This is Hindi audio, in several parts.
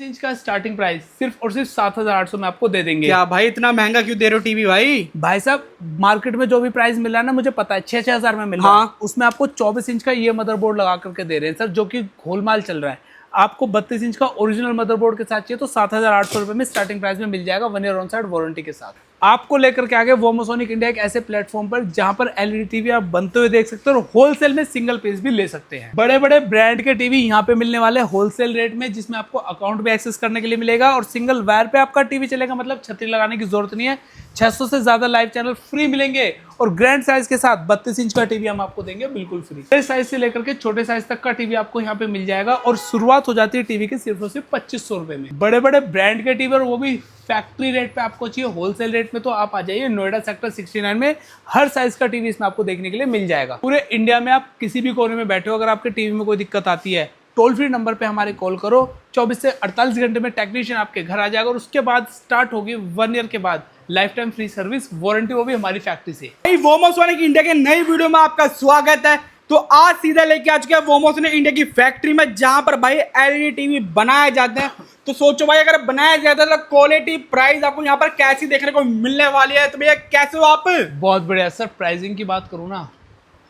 इंच का स्टार्टिंग प्राइस सिर्फ और सिर्फ 7,800 में आपको दे देंगे। क्या भाई इतना महंगा क्यों दे रहे हो टीवी भाई? भाई साहब मार्केट में जो भी प्राइस मिल रहा है ना, मुझे पता है 6-6 हजार में मिल रहा है, उसमें आपको 24 इंच का ये मदरबोर्ड लगा करके दे रहे हैं सर, जो कि घोलमाल चल रहा है। आपको 32 इंच का ओरिजिनल मदरबोर्ड के साथ चाहिए तो 7,800 रुपए में स्टार्टिंग प्राइस में मिल जाएगा, 1 ईयर ऑन साइड वारंटी के साथ। आपको लेकर के आगे वोमोसोनिक इंडिया एक ऐसे प्लेटफॉर्म पर जहां पर एलईडी टीवी आप बनते हुए देख सकते हो और होलसेल में सिंगल पीस भी ले सकते हैं। बड़े बड़े ब्रांड के टीवी यहाँ पे मिलने वाले होलसेल रेट में, जिसमें आपको अकाउंट भी एक्सेस करने के लिए मिलेगा और सिंगल वायर पे आपका टीवी चलेगा, मतलब छतरी लगाने की जरूरत नहीं है। 600 से ज्यादा लाइव चैनल फ्री मिलेंगे और ग्रैंड साइज के साथ 32 इंच का टीवी हम आपको देंगे बिल्कुल फ्री। बड़े साइज से लेकर के छोटे साइज तक का टीवी आपको यहाँ पे मिल जाएगा और शुरुआत हो जाती है टीवी की सिर्फ और सिर्फ 2500 रुपए में। बड़े बड़े ब्रांड के टीवी और वो भी फैक्ट्री रेट पे आपको चाहिए, होलसेल रेट में, तो आप आ जाइए नोएडा सेक्टर 69 में। हर साइज का टीवी इसमें आपको देखने के लिए मिल जाएगा। पूरे इंडिया में आप किसी भी कोने में बैठे हो, अगर आपके टीवी में कोई दिक्कत आती है, टोल फ्री नंबर पे हमारे कॉल करो, 24 से 48 घंटे में टेक्नीशियन आपके घर आ जाएगा और उसके बाद स्टार्ट होगी 1 ईयर के बाद life time free service warranty, वो भी हमारी फैक्ट्री से। भाई वोमोसोनिक इंडिया के नई वीडियो में आपका स्वागत है। तो आज सीधा लेके आ चुके हैं वोमोसोनिक इंडिया की फैक्ट्री में, जहां पर भाई एलईडी टीवी बनाए जाते हैं। तो सोचो भाई अगर बनाया जाता है तो क्वालिटी प्राइस आपको यहाँ पर कैसी देखने को मिलने वाली है। तो भैया कैसे हो आप? बहुत बढ़िया सर। प्राइसिंग की बात करूँ ना,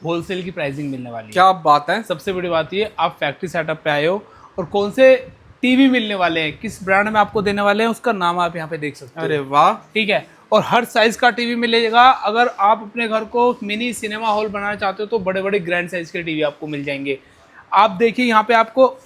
होलसेल की प्राइसिंग मिलने वाली है। क्या बात है। सबसे बड़ी बात ये, आप फैक्ट्री सेटअप पे आए हो और कौन से टीवी मिलने वाले हैं, किस ब्रांड में आपको देने वाले हैं, उसका नाम आप यहाँ पे देख सकते हो। अरे वाह, ठीक है। और हर साइज का टीवी मिलेगा। अगर आप अपने घर को मिनी सिनेमा हॉल बनाना चाहते हो तो बड़े बड़े ग्रैंड साइज के टीवी आपको मिल जाएंगे। आप देखिए यहाँ पे आपको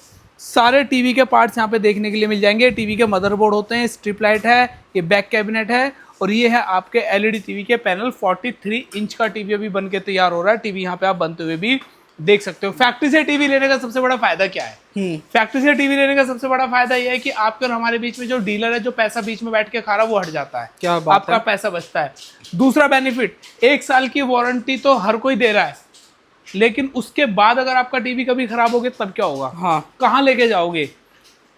सारे टीवी के पार्ट्स यहाँ पे देखने के लिए मिल जाएंगे। टीवी के मदरबोर्ड होते हैं, स्ट्रिप लाइट है, ये बैक कैबिनेट है और ये है आपके एलईडी टीवी के पैनल। 43 इंच का टीवी अभी बन के तैयार हो रहा है। टीवी यहाँ पे आप बनते हुए भी देख सकते हो। फैक्ट्री से टीवी लेने का सबसे बड़ा फायदा क्या है? फैक्ट्री से टीवी लेने का सबसे बड़ा फायदा यह है कि आपके और हमारे बीच में जो डीलर है, जो पैसा बीच में बैठ के खा रहा है, वो हट जाता है। क्या बात आपका पैसा बचता है। दूसरा बेनिफिट, 1 साल की वारंटी तो हर कोई दे रहा है, लेकिन उसके बाद अगर आपका टीवी कभी खराब हो गया तब क्या होगा? हाँ, कहाँ लेके जाओगे?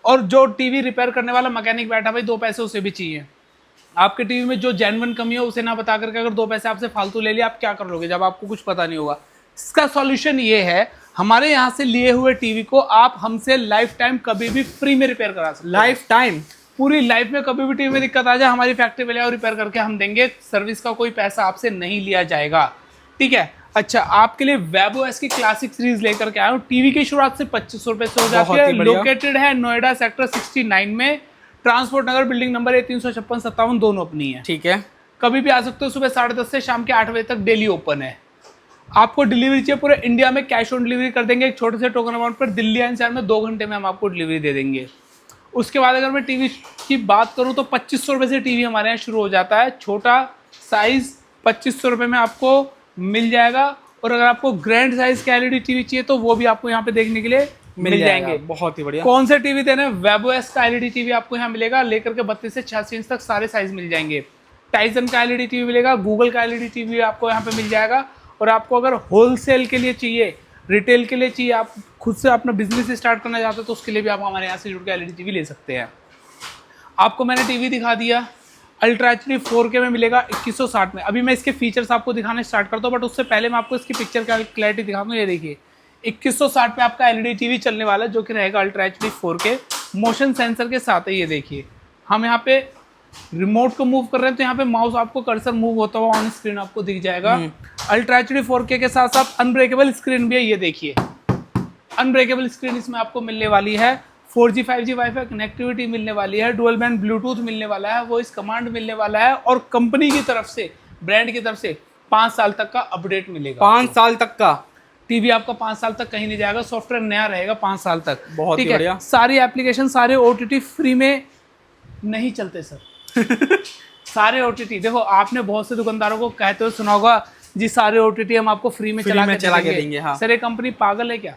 और जो टीवी रिपेयर करने वाला मैकेनिक बैठा भाई, 2 पैसे उसे भी चाहिए। आपके टीवी में जो जेन्युइन कमी है उसे ना बता करके अगर 2 पैसे आपसे फालतू ले लिया, आप क्या कर लोगे जब आपको कुछ पता नहीं होगा? इसका सॉल्यूशन ये है, हमारे यहाँ से लिए हुए टीवी को आप हमसे लाइफ टाइम कभी भी फ्री में रिपेयर करा सकते हैं। लाइफ टाइम, पूरी लाइफ में कभी भी टीवी में दिक्कत आ जाए, हमारी फैक्ट्री में ले आओ, रिपेयर करके हम देंगे। सर्विस का कोई पैसा आपसे नहीं लिया जाएगा, ठीक है। अच्छा, आपके लिए वेबओएस की क्लासिक सीरीज लेकर के आया हूँ। टीवी की शुरुआत से 2500 रुपए से हो जाती है। लोकेटेड है नोएडा सेक्टर 69 में, ट्रांसपोर्ट नगर, बिल्डिंग नंबर है 356-57, दोनों अपनी है, ठीक है। कभी भी आ सकते हो। सुबह 10:30 से शाम के 8 बजे तक डेली ओपन है। आपको डिलीवरी चाहिए पूरे इंडिया में, कैश ऑन डिलीवरी कर देंगे। एक छोटे से टोकन अमाउंट पर दिल्ली एनसीआर में 2 घंटे में हम आपको डिलीवरी दे देंगे। उसके बाद अगर मैं टीवी की बात करूं तो 2500 रुपये से टीवी हमारे यहाँ शुरू हो जाता है। छोटा साइज 2500 रुपये में आपको मिल जाएगा और अगर आपको ग्रैंड साइज का एलईडी टीवी चाहिए तो वो भी आपको यहाँ पे देखने के लिए मिल जाएंगे। बहुत ही बढ़िया। कौन से टीवी देने? वेबओएस का एलईडी टीवी आपको यहाँ मिलेगा, लेकर के 32 से 86 इंच तक सारे साइज मिल जाएंगे। टाइसन का एलईडी टीवी मिलेगा, गूगल का एलईडी टीवी आपको यहाँ पे मिल जाएगा। और आपको अगर होलसेल के लिए चाहिए, रिटेल के लिए चाहिए, आप खुद से अपना बिजनेस स्टार्ट करना चाहते हो तो उसके लिए भी आप हमारे यहाँ से जुड़ के एलईडी टीवी ले सकते हैं। आपको मैंने टीवी दिखा दिया, अल्ट्रा एचडी 4K में मिलेगा 2160 में। अभी मैं इसके फीचर्स आपको दिखाना स्टार्ट करता हूँ, बट उससे पहले मैं आपको इसकी पिक्चर का क्लैरिटी दिखाता हूँ। ये देखिए 2160 पे आपका एलईडी टीवी चलने वाला है, जो कि रहेगा ultra HD 4K motion sensor के साथ है। ये देखिए, हम यहाँ पे रिमोट को मूव कर रहे हैं तो यहाँ पे माउस आपको कर्सर मूव होता हुआ ऑन स्क्रीन आपको दिख जाएगा। अल्ट्रा एचडी 4K के साथ साथ अनब्रेकेबल स्क्रीन भी है। ये देखिए, अनब्रेकेबल स्क्रीन इसमें आपको मिलने वाली है। 4G 5G वाईफाई कनेक्टिविटी मिलने वाली है। डुअल बैंड ब्लूटूथ मिलने वाला है, वॉइस कमांड मिलने वाला है और कंपनी की तरफ से, ब्रांड की तरफ से 5 साल तक का अपडेट मिलेगा। 5 साल तक का टीवी आपका 5 साल तक कहीं नहीं जाएगा, सॉफ्टवेयर नया रहेगा 5 साल तक। बहुत ही बढ़िया। सारी एप्लीकेशन, सारे OTT फ्री में नहीं चलते सर। सारे OTT, देखो आपने बहुत से दुकानदारों को कहते हुए सुना होगा, जी सारे OTT हम आपको फ्री में चला के देंगे। हाँ। सर ये कंपनी पागल है क्या?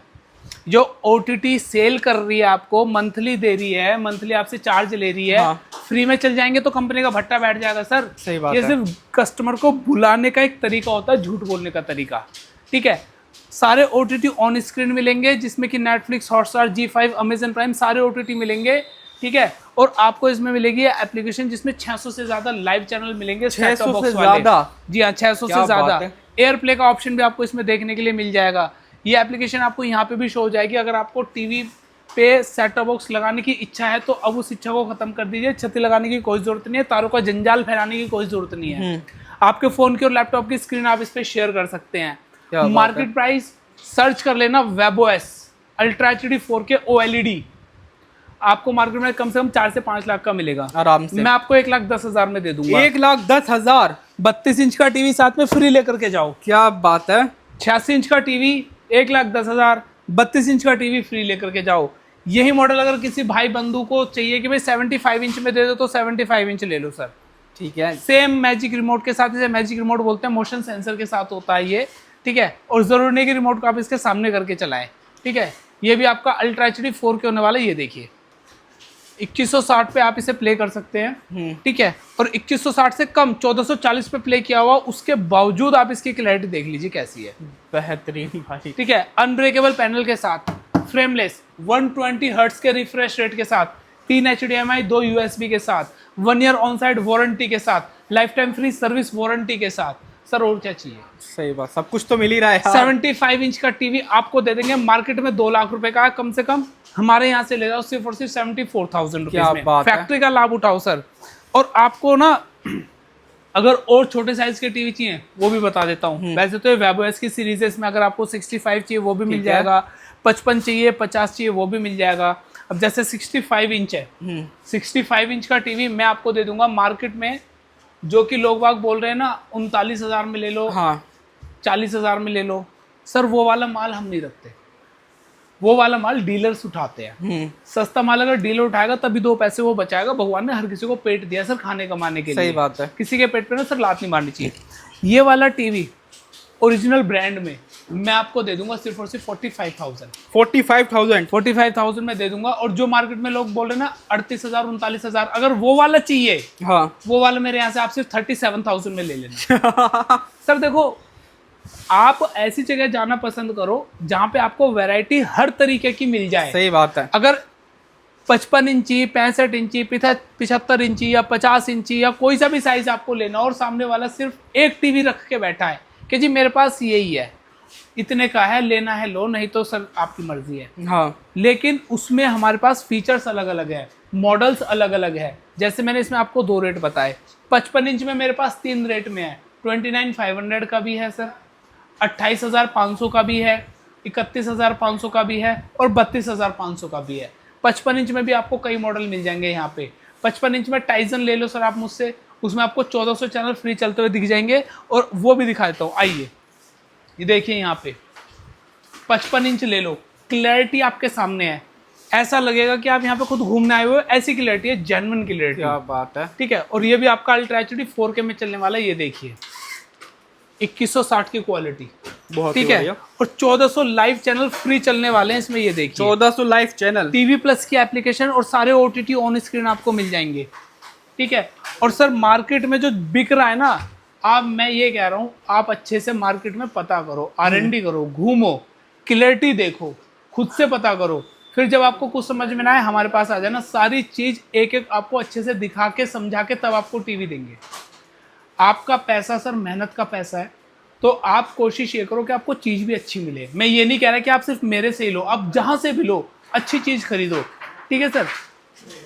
जो OTT सेल कर रही है, आपको मंथली दे रही है, मंथली आपसे चार्ज ले रही है, हाँ। फ्री में चल जाएंगे तो कंपनी का भट्टा बैठ जाएगा सर। सही बात ये है। सिर्फ कस्टमर को भुलाने का एक तरीका होता है, झूठ बोलने का तरीका, ठीक है। सारे OTT ऑन स्क्रीन मिलेंगे, जिसमें कि Netflix, Hotstar, G5, Amazon prime, सारे OTT मिलेंगे, ठीक है। और आपको इसमें मिलेगी एप्लीकेशन जिसमें 600 से ज्यादा लाइव चैनल मिलेंगे। 600 से ज्यादा? जी हाँ, 600 से ज्यादा। एयर प्ले का ऑप्शन भी आपको इसमें देखने के लिए मिल जाएगा। ये एप्लीकेशन आपको यहाँ पे भी शो हो जाएगी। अगर आपको टीवी पे सेट टॉप बॉक्स लगाने की इच्छा है तो अब उस इच्छा को खत्म कर दीजिए। छतरी लगाने की कोई जरूरत नहीं है, तारों का जंजाल फैलाने की कोई जरूरत नहीं है। आपके फोन की और लैपटॉप की स्क्रीन आप इस पे शेयर कर सकते हैं। मार्केट प्राइस सर्च कर लेना, webOS ultra HD 4K OLED आपको मार्केट में कम से कम 4 से 5 लाख का मिलेगा आराम से। मैं आपको 1,10,000 में दे दूंगा। 1,10,000 32 इंच का टीवी साथ में फ्री लेकर के जाओ। क्या बात है। 86 इंच का टीवी 1,10,000, 32 इंच का टीवी फ्री लेकर के जाओ। यही मॉडल अगर किसी भाई बंधु को चाहिए कि भाई 75 इंच में दे दो तो 75 इंच ले लो सर। ठीक है। सेम मैजिक रिमोट के साथ, इसे मैजिक रिमोट बोलते हैं, मोशन सेंसर के साथ होता है ये। ठीक है, और जरूरी नहीं कि रिमोट को आप इसके सामने करके चलाएं। ठीक है, ये भी आपका अल्ट्रा एचडी 4K होने वाला है। ये देखिए 2160 पे आप इसे प्ले कर सकते हैं। ठीक है, और 2160 से कम 1440 पे प्ले किया हुआ, उसके बावजूद आप इसकी क्लैरिटी देख लीजिए कैसी है, बेहतरीन भाई। ठीक है, अनब्रेकेबल पैनल के साथ, फ्रेमलेस, 120 हर्ट्ज के रिफ्रेश रेट के साथ, 3 HDMI 2 USB के साथ, 1 ईयर ऑन साइड वारंटी के साथ, life time free service warranty के साथ। सर और क्या चाहिए? सही बात, सब कुछ तो मिल ही रहा है। 75 इंच का टीवी आपको दे देंगे, मार्केट में 2 लाख रुपए का है कम से कम, हमारे यहाँ से ले जाओ सिर्फ और सिर्फ 74,000 रुपीज में। फैक्ट्री का लाभ उठाओ सर। और आपको ना अगर और छोटे साइज के टीवी चाहिए वो भी बता देता हूँ। वैसे तो वेबओएस की सीरीज है, इसमें अगर आपको 65 चाहिए वो भी मिल जाएगा, 55 चाहिए, 50 चाहिए वो भी मिल जाएगा। अब जैसे 65 इंच है, 65 इंच का टीवी मैं आपको दे दूंगा मार्केट में, जो कि लोग बाग बोल रहे हैं ना 39,000 में ले लो, हाँ 40,000 में ले लो। सर वो वाला माल हम नहीं रखते, वो वाला माल डीलर्स उठाते हैं। सस्ता माल अगर डीलर उठाएगा तभी 2 पैसे वो बचाएगा। भगवान ने हर किसी को पेट दिया सर खाने कमाने के लिए। सही बात है। किसी के पेट पे ना सर लात नहीं मारनी चाहिए। ये वाला टीवी ओरिजिनल ब्रांड में मैं आपको दे दूंगा सिर्फ और सिर्फ 45,000। 45,000 में दे दूंगा। और जो मार्केट में लोग बोल रहे हैं ना 38,000 39,000, अगर वो वाला चाहिए, हाँ वो वाला मेरे यहाँ से आप सिर्फ 37,000 में ले लेना। सर देखो, आप ऐसी जगह जाना पसंद करो जहां पे आपको वैरायटी हर तरीके की मिल जाए। सही बात है। अगर 55 इंची, 65 इंची, 75 इंची या 50 इंची या कोई सा भी साइज आपको लेना और सामने वाला सिर्फ एक टीवी रख के बैठा है कि जी मेरे पास यही है, इतने का है, लेना है लो, नहीं तो सर आपकी मर्जी है। हाँ, लेकिन उसमें हमारे पास फीचर्स अलग अलग है, मॉडल्स अलग अलग है। जैसे मैंने इसमें आपको 2 रेट बताए। 55 इंच में मेरे पास 3 रेट में है, 29,500 का भी है सर, 28,500 का भी है, 31,500 का भी है और 32,500 का भी है। 55 इंच में भी आपको कई मॉडल मिल जाएंगे यहाँ पे। 55 इंच में टाइजन ले लो सर आप मुझसे, उसमें आपको 1400 चैनल फ्री चलते हुए दिख जाएंगे। और वो भी दिखा देता हूँ, आइए ये देखिए यहाँ पे 55 इंच ले लो, क्लैरिटी आपके सामने है, ऐसा लगेगा कि आप यहाँ पे खुद घूमने आए हुए हो, ऐसी क्लैरिटी है, जेन्युइन क्लैरिटी। क्या बात है। ठीक है, और ये भी आपका अल्ट्रा एचडी 4K में चलने वाला है। ये देखिए 2160 की क्वालिटी, बहुत ठीक है, और 1400 लाइव चैनल फ्री चलने वाले हैं इसमें। ये देखिए 1400 लाइव चैनल, टीवी प्लस की एप्लीकेशन और सारे OTT ऑन स्क्रीन आपको मिल जाएंगे। ठीक है, और सर मार्केट में जो बिक रहा है ना, आप, मैं ये कह रहा हूँ आप अच्छे से मार्केट में पता करो, R&D करो, घूमो, क्लैरिटी देखो, खुद से पता करो, फिर जब आपको कुछ समझ में ना आए हमारे पास आ जाना, सारी चीज एक एक आपको अच्छे से दिखा के समझा के तब आपको टीवी देंगे। आपका पैसा सर मेहनत का पैसा है, तो आप कोशिश ये करो कि आपको चीज़ भी अच्छी मिले। मैं ये नहीं कह रहा कि आप सिर्फ मेरे से ही लो, आप जहाँ से भी लो अच्छी चीज़ खरीदो। ठीक है सर,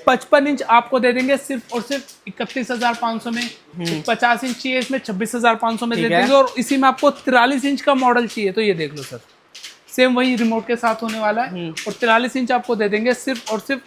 55 इंच आपको दे देंगे सिर्फ और सिर्फ 31,500 में। 50 इंच चाहिए इसमें 26,500 में दे देंगे। और इसी में आपको 43 इंच का मॉडल चाहिए तो ये देख लो सर, सेम वही रिमोट के साथ होने वाला है। और 43 इंच आपको दे देंगे सिर्फ और सिर्फ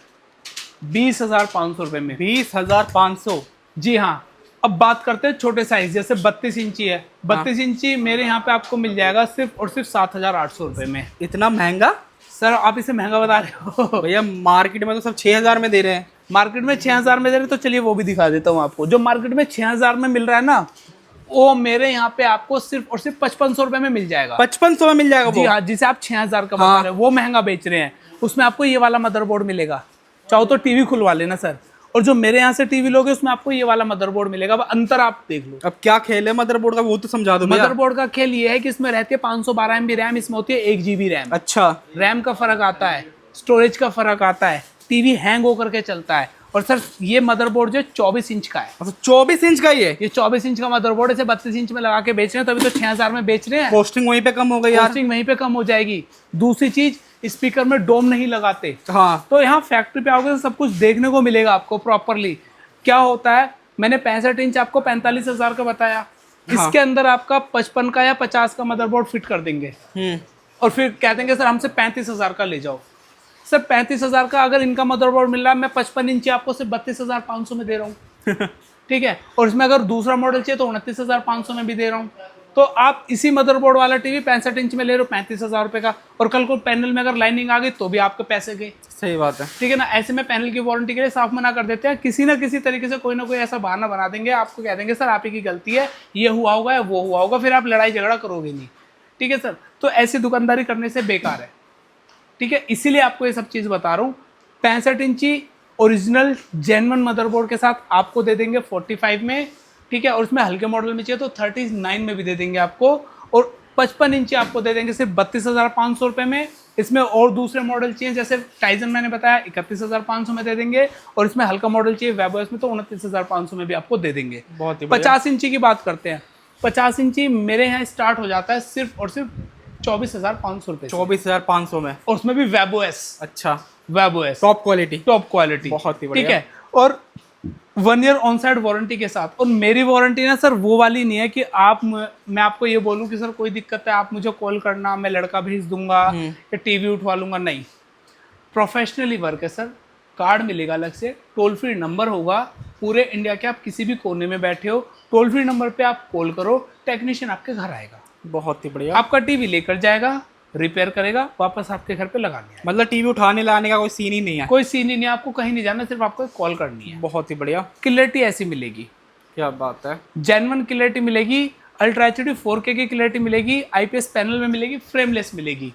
20,500 रुपये में। 20,500, जी हाँ। अब बात करते हैं छोटे साइज, जैसे 32 इंची है। 32 इंची मेरे यहाँ पे आपको मिल जाएगा सिर्फ और सिर्फ 7,800 रुपये में। इतना महंगा सर? आप इसे महंगा बता रहे हो भैया, मार्केट में तो सब 6,000 में दे रहे हैं। मार्केट में 6,000 में दे रहे हैं, तो चलिए वो भी दिखा देता हूँ आपको। जो मार्केट में 6,000 में मिल रहा है ना, वो मेरे यहाँ पे आपको सिर्फ और सिर्फ 5,500 रुपये में मिल जाएगा। 5,500 में मिल जाएगा? जी हाँ, जिसे आप 6,000 का बता रहे हैं वो महंगा बेच रहे हैं। उसमें आपको ये वाला मदरबोर्ड मिलेगा, चाहो तो टीवी खुलवा लेना सर। और जो मेरे यहाँ से टीवी लोगे उसमें आपको ये वाला मदरबोर्ड मिलेगा। अब अंतर आप देख लो। अब क्या खेल है मदरबोर्ड का, वो तो समझा दो भैया। मदरबोर्ड का खेल ये है कि इसमें रहती है 512 MB रैम, इसमें होती है 1 GB रैम। अच्छा, रैम का फर्क आता है, स्टोरेज का फर्क आता है, टीवी हैंग होकर के चलता है। और सर ये मदरबोर्ड जो 24 इंच का है। अच्छा, 24 इंच का ये 24 इंच का मदरबोर्ड, इसे 32 इंच में लगा के बेच रहे हैं, तभी तो 6,000 में बेच रहे हैं। कॉस्टिंग वहीं पे कम हो गई यार। कॉस्टिंग वहीं पे कम हो जाएगी। दूसरी चीज, स्पीकर में डोम नहीं लगाते। हाँ। तो यहाँ फैक्ट्री पे आओगे तो सब कुछ देखने को मिलेगा आपको प्रॉपरली। क्या होता है, मैंने 65 इंच आपको 45,000 का बताया। हाँ। इसके अंदर आपका 55 का या 50 का मदरबोर्ड फिट कर देंगे और फिर कह देंगे सर हमसे 35,000 का ले जाओ। सर 35,000 का अगर इनका मदरबोर्ड मिल रहा है, मैं 55 इंची आपको सिर्फ 32,500 में दे रहा हूँ। ठीक है, और इसमें अगर दूसरा मॉडल चाहिए तो 29,500 में भी दे रहा हूँ। तो आप इसी मदरबोर्ड वाला टीवी 65 इंच में ले रहे हो 35,000 रुपये का, और कल को पैनल में अगर लाइनिंग आ गई तो भी आपके पैसे गए। सही बात है। ठीक है ना, ऐसे में पैनल की वारंटी के लिए साफ मना कर देते हैं। किसी ना किसी तरीके से कोई ना कोई ऐसा बहाना बना देंगे, आपको कह देंगे सर आप ही की गलती है, ये हुआ होगा या वो हुआ होगा, फिर आप लड़ाई झगड़ा करोगे नहीं। ठीक है सर, तो ऐसी दुकानदारी करने से बेकार है। ठीक है, इसीलिए आपको ये सब चीज़ बता रहा हूँ। 65 इंची ओरिजिनल जेन्युइन मदरबोर्ड के साथ आपको दे देंगे 45 में। ठीक है, और उसमें हल्के मॉडल में चाहिए तो 39 में भी दे देंगे आपको, और 55 इंची आपको दे देंगे सिर्फ 32,500 रुपये में। इसमें और दूसरे मॉडल चाहिए जैसे टाइजन मैंने बताया 31,500 में दे देंगे, और इसमें हल्का मॉडल चाहिए वेबोएस में तो 29,500 में भी आपको दे देंगे। बहुत ही 50 इंची की बात करते हैं। 50 इंची मेरे यहाँ स्टार्ट हो जाता है सिर्फ और सिर्फ 24,500 रुपये। 24,500 में, और उसमें भी वेबोएस। अच्छा, वेबोएस टॉप क्वालिटी। टॉप क्वालिटी, बहुत ही बढ़िया। ठीक है, और 1 ईयर ऑन साइड वारंटी के साथ। और मेरी वारंटी ना सर वो वाली नहीं है कि मैं आपको ये बोलूं कि सर कोई दिक्कत है आप मुझे कॉल करना, मैं लड़का भेज दूंगा या टीवी उठवा लूंगा। नहीं, प्रोफेशनली वर्क है सर। कार्ड मिलेगा अलग से, टोल फ्री नंबर होगा, पूरे इंडिया के आप किसी भी कोने में बैठे हो टोल फ्री नंबर पे आप कॉल करो, टेक्नीशियन आपके घर आएगा। बहुत ही बढ़िया। आपका टीवी लेकर जाएगा, रिपेयर करेगा, वापस आपके घर पे लगाने आएगा। मतलब टीवी उठाने लाने का कोई सीन ही नहीं है। कोई सीन ही नहीं है, आपको कहीं नहीं जाना, सिर्फ आपको कॉल करनी है। बहुत ही बढ़िया। क्लियरिटी ऐसी मिलेगी, क्या बात है। जेन्युइन क्लियरिटी मिलेगी, अल्ट्रा एचडी 4K की क्लियरिटी मिलेगी, आईपीएस पैनल में मिलेगी, फ्रेमलेस मिलेगी।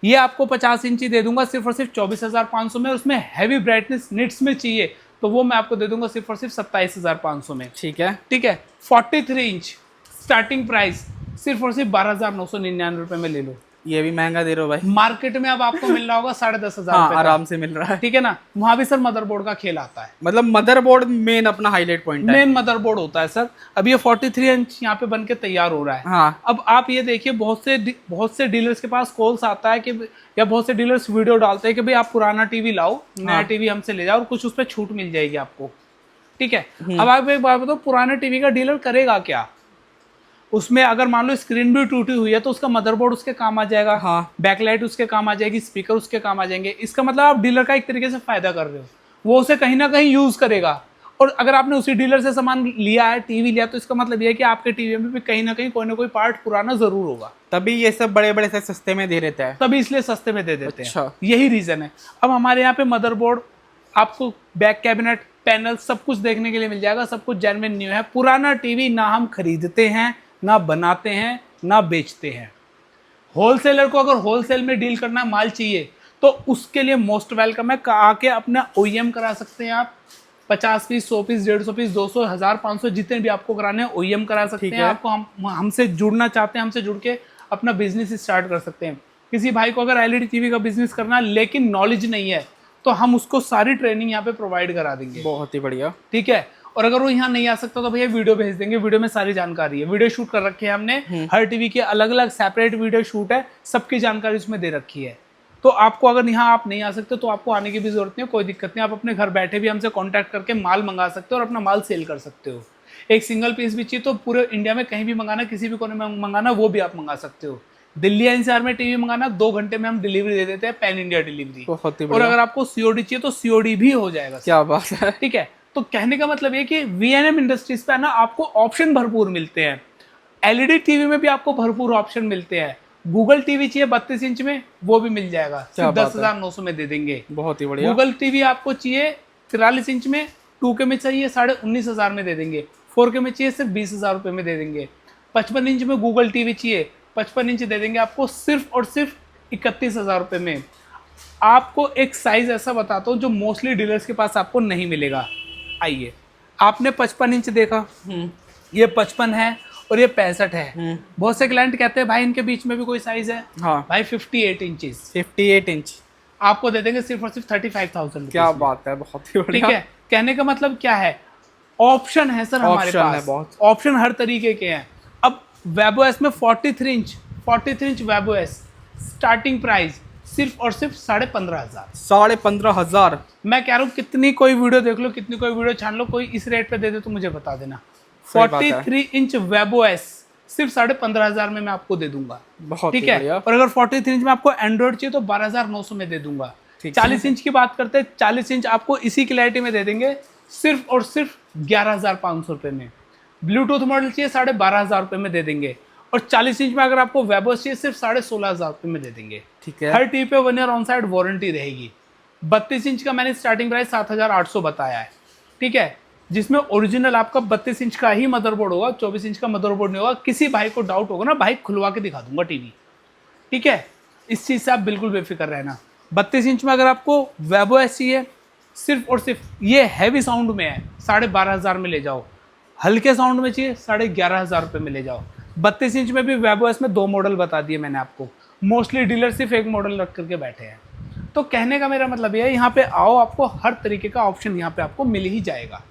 ये आपको 50 इंची दे दूंगा सिर्फ और सिर्फ 24,500 में। उसमें हैवी ब्राइटनेस निट्स में चाहिए तो वो मैं आपको दे दूंगा सिर्फ और सिर्फ 27,500 में। ठीक है। ठीक है, 43 इंच स्टार्टिंग प्राइस सिर्फ और सिर्फ 12,999 रुपए में ले लो। ये भी महंगा दे रहे हो भाई। मार्केट में अब आपको मिल रहा होगा 10,500 हाँ, रुपए का। आराम से मिल रहा है। ठीक है ना, वहां भी सर मदरबोर्ड का खेल आता है। मतलब मदरबोर्ड मेन अपना हाईलाइट पॉइंट है। मेन मदरबोर्ड होता है सर। अब ये 43 इंच यहाँ पे बन के तैयार हो रहा है। हाँ। अब आप ये देखिए, बहुत से डीलर्स के पास कॉल्स आता है कि, या बहुत से डीलर्स वीडियो डालते हैं कि भाई आप पुराना टीवी लाओ, नया टीवी हमसे ले जाओ और कुछ उस पर छूट मिल जाएगी आपको। ठीक है, अब आप एक बात बताओ, पुराने टीवी का डीलर करेगा क्या? उसमें अगर मान लो स्क्रीन भी टूटी हुई है तो उसका मदरबोर्ड उसके काम आ जाएगा। हाँ। बैकलाइट उसके काम आ जाएगी, स्पीकर उसके काम आ जाएंगे। इसका मतलब आप डीलर का एक तरीके से फायदा कर रहे हो, वो उसे कहीं ना कहीं यूज करेगा। और अगर आपने उसी डीलर से सामान लिया है, टीवी लिया, तो इसका मतलब यह है कि आपके टीवी में भी कहीं ना कहीं कोई ना कोई पार्ट पुराना जरूर होगा। तभी ये सब बड़े बड़े से सस्ते में दे देता है। तभी इसलिए सस्ते में दे देते अच्छा। हैं, यही रीजन है। अब हमारे यहाँ पे मदरबोर्ड आपको बैक कैबिनेट पैनल सब कुछ देखने के लिए मिल जाएगा। सब कुछ जेन्युइन न्यू है। पुराना टीवी ना हम खरीदते हैं, ना बनाते हैं, ना बेचते हैं। होलसेलर को अगर होलसेल में डील करना माल चाहिए तो उसके लिए मोस्ट वेलकम है। आके अपना OEM करा सकते हैं आप। 50 पीस, 100 पीस, 150 पीस, 200, 1000, 500 जितने भी आपको कराने हैं OEM करा सकते हैं। आपको हमसे जुड़ना चाहते हैं, हमसे जुड़ के अपना बिजनेस स्टार्ट कर सकते हैं। किसी भाई को अगर LED टीवी का बिजनेस करना है लेकिन नॉलेज नहीं है तो हम उसको सारी ट्रेनिंग यहाँ पे प्रोवाइड करा देंगे। बहुत ही बढ़िया। ठीक है, और अगर वो यहाँ नहीं आ सकता तो भैया वीडियो भेज देंगे। वीडियो में सारी जानकारी है, वीडियो शूट कर रखी है हमने। हर टीवी के अलग अलग सेपरेट वीडियो शूट है, सबकी जानकारी उसमें दे रखी है। तो आपको अगर यहाँ आप नहीं आ सकते तो आपको आने की भी जरूरत नहीं है, कोई दिक्कत नहीं। आप अपने घर बैठे भी हमसे कांटेक्ट करके माल मंगा सकते हो और अपना माल सेल कर सकते हो। एक सिंगल पीस भी चाहिए तो पूरे इंडिया में कहीं भी मंगाना, किसी भी कोने में मंगाना, वो भी आप मंगा सकते हो। दिल्ली NCR में टीवी मंगाना 2 घंटे में हम डिलीवरी दे देते हैं, पैन इंडिया डिलीवरी। बहुत ही और अगर आपको COD चाहिए तो COD भी हो जाएगा। क्या बात है। ठीक है, तो कहने का मतलब ये कि VNM इंडस्ट्रीज पे ना आपको ऑप्शन भरपूर मिलते हैं। LED टीवी में भी आपको भरपूर ऑप्शन मिलते हैं। गूगल टीवी चाहिए 32 इंच में, वो भी मिल जाएगा, सिर्फ 10,900 में दे देंगे। बहुत ही बढ़िया। गूगल टीवी आपको चाहिए 43 इंच में, 2K में चाहिए 19,500 में दे देंगे। 4K में चाहिए सिर्फ 20,000 रुपये में दे देंगे। 55 इंच में गूगल टीवी चाहिए, 55 इंच दे देंगे आपको सिर्फ और सिर्फ 31,000 रुपये में। आपको एक साइज ऐसा बताता हूँ जो मोस्टली डीलर्स के पास आपको नहीं मिलेगा। आइए, आपने 55 इंच देखा, ये 55 है और ये 65 है। बहुत से क्लाइंट कहते हैं भाई इनके बीच में भी कोई साइज है। हाँ भाई 58 इंचेस, 58 इंच आपको दे देंगे सिर्फ और सिर्फ 35,000। क्या बात है, बहुत ही बढ़िया। ठीक है, कहने का मतलब क्या है, ऑप्शन है सर हमारे पास, बहुत ऑप्शन हर तरीके के हैं। अब वेबोएस में 43 इंच वेबोएस स्टार्टिंग प्राइस सिर्फ और सिर्फ 15,500। 15,500। मैं कह रहा हूँ कितनी कोई वीडियो देख लो, कितनी कोई वीडियो छान लो, कोई इस रेट पे दे दे तो मुझे बता देना। 43 इंच वेबो एस सिर्फ 15,500 में मैं आपको दे दूंगा। बहुत ठीक है। और अगर 43 इंच में आपको एंड्रॉइड चाहिए तो 12,900 में दे दूंगा। 40 इंच की बात करते हैं, 40 इंच आपको इसी क्लैरिटी में दे देंगे सिर्फ और सिर्फ 11,500 रुपये में। ब्लूटूथ मॉडल चाहिए 12,500 रुपये में दे देंगे। और 40 इंच में अगर आपको वेबो चाहिए सिर्फ 16,500 रुपये में दे देंगे। ठीक है। हर टीवी पे 1 ईयर ऑन साइड वारंटी रहेगी। 32 इंच का मैंने स्टार्टिंग प्राइस 7,800 बताया है। ठीक है, जिसमें ओरिजिनल आपका 32 इंच का ही मदरबोर्ड होगा, 24 इंच का मदरबोर्ड नहीं होगा। किसी भाई को डाउट होगा ना, भाई खुलवा के दिखा दूंगा टीवी। ठीक है, इस चीज़ से आप बिल्कुल बेफिक्र रहना। 32 इंच में अगर आपको वेबो एस चाहिए सिर्फ और सिर्फ ये हैवी साउंड में है 12,500 में ले जाओ। हल्के साउंड में चाहिए 11,500 रुपये में ले जाओ। 32 इंच में भी वेबो एस में 2 मॉडल बता दिए मैंने आपको। मोस्टली डीलर सिर्फ एक मॉडल रख करके बैठे हैं। तो कहने का मेरा मतलब ये है, यहाँ पे आओ, आपको हर तरीके का ऑप्शन यहाँ पे आपको मिल ही जाएगा।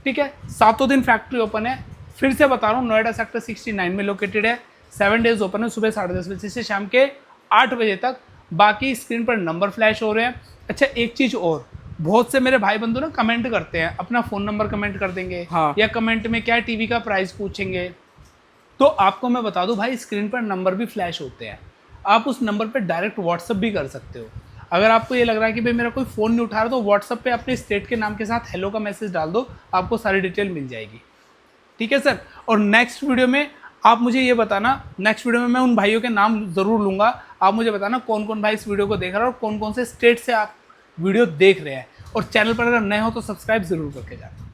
ठीक है, 7 दिन फैक्ट्री ओपन है। फिर से बता रहा हूँ, नोएडा सेक्टर 69 में लोकेटेड है। 7 डेज ओपन है, सुबह 10:30 बजे से शाम के 8 बजे तक। बाकी स्क्रीन पर नंबर फ्लैश हो रहे हैं। अच्छा, एक चीज़ और, बहुत से मेरे भाई बंधु ना कमेंट करते हैं, अपना फ़ोन नंबर कमेंट कर देंगे। हाँ। या कमेंट में क्या टीवी का प्राइस पूछेंगे। तो आपको मैं बता दूं भाई, स्क्रीन पर नंबर भी फ्लैश होते हैं। आप उस नंबर पर डायरेक्ट व्हाट्सअप भी कर सकते हो। अगर आपको ये लग रहा है कि भाई मेरा कोई फ़ोन नहीं उठा रहा, तो व्हाट्सअप पे अपने स्टेट के नाम के साथ हेलो का मैसेज डाल दो, आपको सारी डिटेल मिल जाएगी। ठीक है सर। और नेक्स्ट वीडियो में आप मुझे ये बताना, नेक्स्ट वीडियो में मैं उन भाइयों के नाम ज़रूर लूँगा। आप मुझे बताना कौन कौन भाई इस वीडियो को देख रहा है और कौन कौन से स्टेट से आप वीडियो देख रहे हैं। और चैनल पर अगर नए हो तो सब्सक्राइब ज़रूर करके जाना।